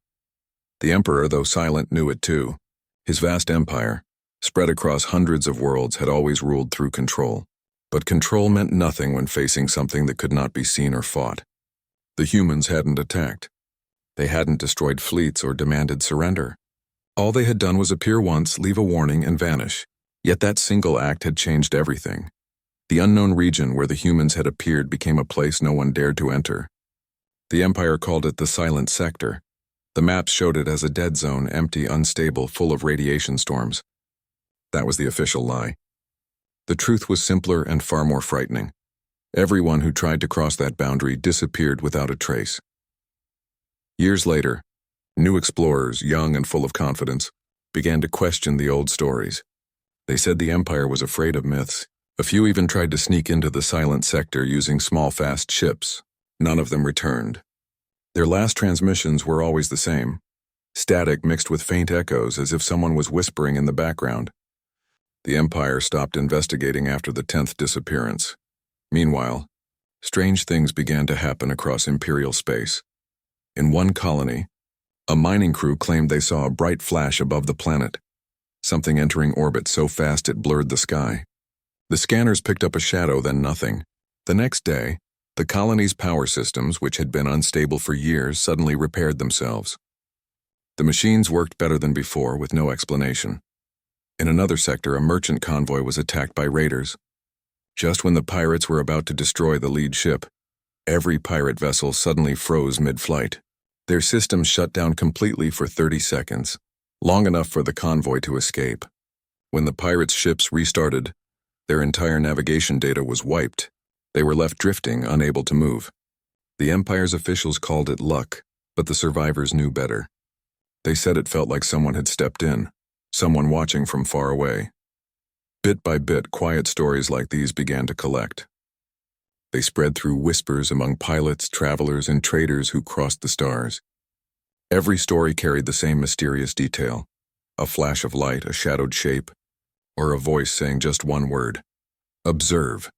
The Emperor, though silent, knew it too. His vast empire, spread across hundreds of worlds, had always ruled through control. But control meant nothing when facing something that could not be seen or fought. The humans hadn't attacked. They hadn't destroyed fleets or demanded surrender. All they had done was appear once, leave a warning, and vanish. Yet that single act had changed everything. The unknown region where the humans had appeared became a place no one dared to enter. The Empire called it the Silent Sector. The maps showed it as a dead zone, empty, unstable, full of radiation storms. That was the official lie. The truth was simpler and far more frightening. Everyone who tried to cross that boundary disappeared without a trace. Years later, new explorers, young and full of confidence, began to question the old stories. They said the Empire was afraid of myths. A few even tried to sneak into the Silent Sector using small, fast ships. None of them returned. Their last transmissions were always the same, static mixed with faint echoes as if someone was whispering in the background. The Empire stopped investigating after the 10th disappearance. Meanwhile, strange things began to happen across Imperial space. In one colony, a mining crew claimed they saw a bright flash above the planet, something entering orbit so fast it blurred the sky. The scanners picked up a shadow, then nothing. The next day, the colony's power systems, which had been unstable for years, suddenly repaired themselves. The machines worked better than before, with no explanation. In another sector, a merchant convoy was attacked by raiders. Just when the pirates were about to destroy the lead ship, every pirate vessel suddenly froze mid-flight. Their systems shut down completely for 30 seconds, long enough for the convoy to escape. When the pirates' ships restarted, their entire navigation data was wiped. They were left drifting, unable to move. The Empire's officials called it luck, but the survivors knew better. They said it felt like someone had stepped in, someone watching from far away. Bit by bit, quiet stories like these began to collect. They spread through whispers among pilots, travelers, and traders who crossed the stars. Every story carried the same mysterious detail: a flash of light, a shadowed shape, or a voice saying just one word: observe.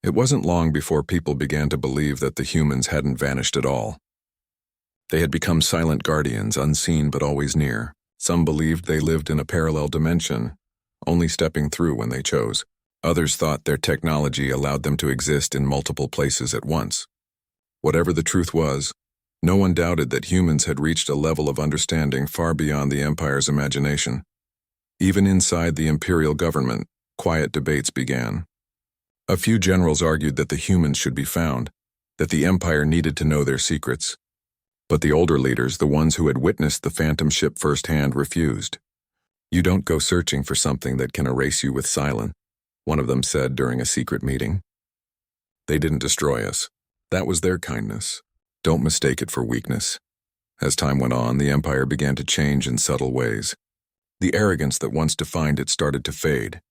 It wasn't long before people began to believe that the humans hadn't vanished at all. They had become silent guardians, unseen but always near. Some believed they lived in a parallel dimension, only stepping through when they chose. Others thought their technology allowed them to exist in multiple places at once. Whatever the truth was, no one doubted that humans had reached a level of understanding far beyond the Empire's imagination. Even inside the Imperial government, quiet debates began. A few generals argued that the humans should be found, that the Empire needed to know their secrets. But the older leaders, the ones who had witnessed the phantom ship firsthand, refused. "You don't go searching for something that can erase you with silence," one of them said during a secret meeting. "They didn't destroy us. That was their kindness. Don't mistake it for weakness." As time went on, the Empire began to change in subtle ways. The arrogance that once defined it started to fade.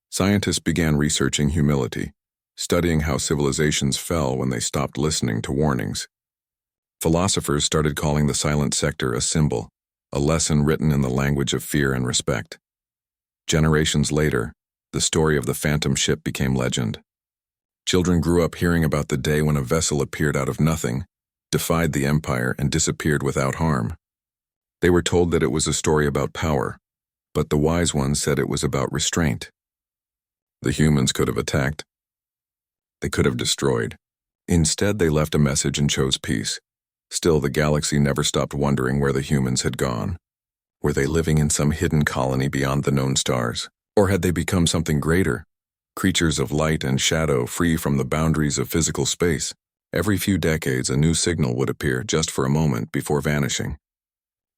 Scientists began researching humility, studying how civilizations fell when they stopped listening to warnings. Philosophers started calling the silent sector a symbol, a lesson written in the language of fear and respect. Generations later, the story of the phantom ship became legend. Children grew up hearing about the day when a vessel appeared out of nothing, defied the Empire, and disappeared without harm. They were told that it was a story about power, but the wise ones said it was about restraint. The humans could have attacked. They could have destroyed. Instead, they left a message and chose peace. Still, the galaxy never stopped wondering where the humans had gone. Were they living in some hidden colony beyond the known stars? Or had they become something greater? Creatures of light and shadow, free from the boundaries of physical space. Every few decades, a new signal would appear just for a moment before vanishing.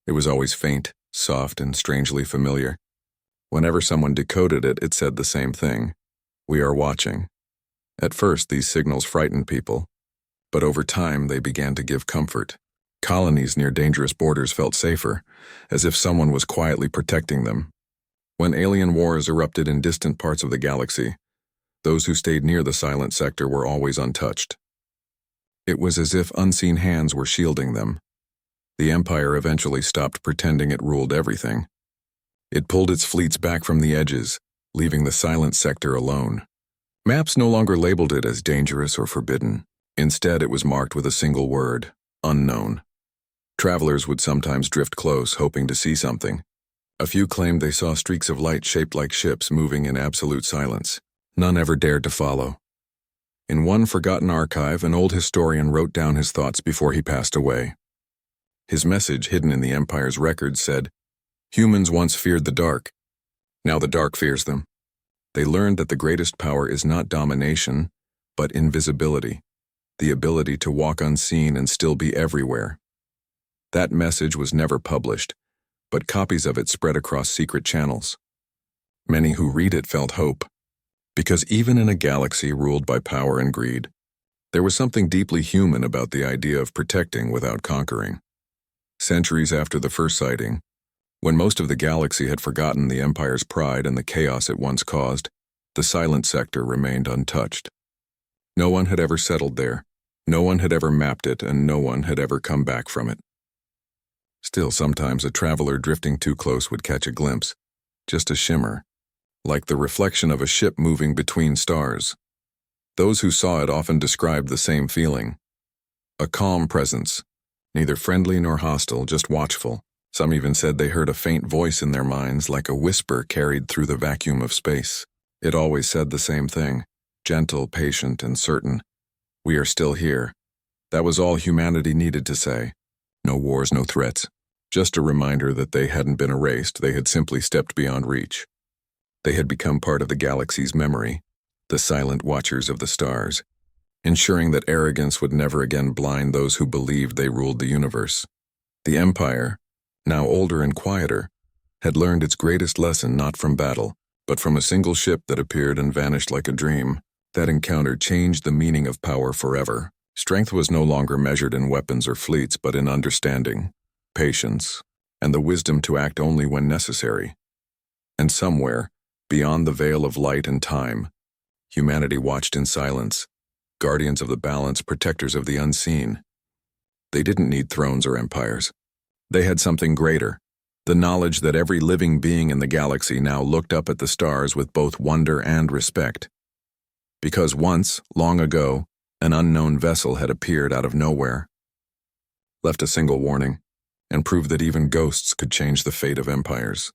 It was always faint, soft, and strangely familiar. Whenever someone decoded it, it said the same thing: "We are watching." At first, these signals frightened people, but over time they began to give comfort. Colonies near dangerous borders felt safer, as if someone was quietly protecting them. When alien wars erupted in distant parts of the galaxy, those who stayed near the silent sector were always untouched. It was as if unseen hands were shielding them. The Empire eventually stopped pretending it ruled everything. It pulled its fleets back from the edges, leaving the silent sector alone. Maps no longer labeled it as dangerous or forbidden. Instead, it was marked with a single word: unknown. Travelers would sometimes drift close, hoping to see something. A few claimed they saw streaks of light shaped like ships moving in absolute silence. None ever dared to follow. In one forgotten archive, an old historian wrote down his thoughts before he passed away. His message, hidden in the Empire's records, said, "Humans once feared the dark. Now the dark fears them. They learned that the greatest power is not domination, but invisibility, the ability to walk unseen and still be everywhere." That message was never published, but copies of it spread across secret channels. Many who read it felt hope, because even in a galaxy ruled by power and greed, there was something deeply human about the idea of protecting without conquering. Centuries after the first sighting, when most of the galaxy had forgotten the Empire's pride and the chaos it once caused, the silent sector remained untouched. No one had ever settled there, no one had ever mapped it, and no one had ever come back from it. Still, sometimes a traveler drifting too close would catch a glimpse, just a shimmer, like the reflection of a ship moving between stars. Those who saw it often described the same feeling: a calm presence, neither friendly nor hostile, just watchful. Some even said they heard a faint voice in their minds, like a whisper carried through the vacuum of space. It always said the same thing: gentle, patient, and certain. "We are still here." That was all humanity needed to say. No wars, no threats. Just a reminder that they hadn't been erased, they had simply stepped beyond reach. They had become part of the galaxy's memory, the silent watchers of the stars, ensuring that arrogance would never again blind those who believed they ruled the universe. The Empire, now older and quieter, had learned its greatest lesson not from battle, but from a single ship that appeared and vanished like a dream. That encounter changed the meaning of power forever. Strength was no longer measured in weapons or fleets, but in understanding, patience, and the wisdom to act only when necessary. And somewhere, beyond the veil of light and time, humanity watched in silence, guardians of the balance, protectors of the unseen. They didn't need thrones or empires. They had something greater: the knowledge that every living being in the galaxy now looked up at the stars with both wonder and respect. Because once, long ago, an unknown vessel had appeared out of nowhere, left a single warning, and proved that even ghosts could change the fate of empires.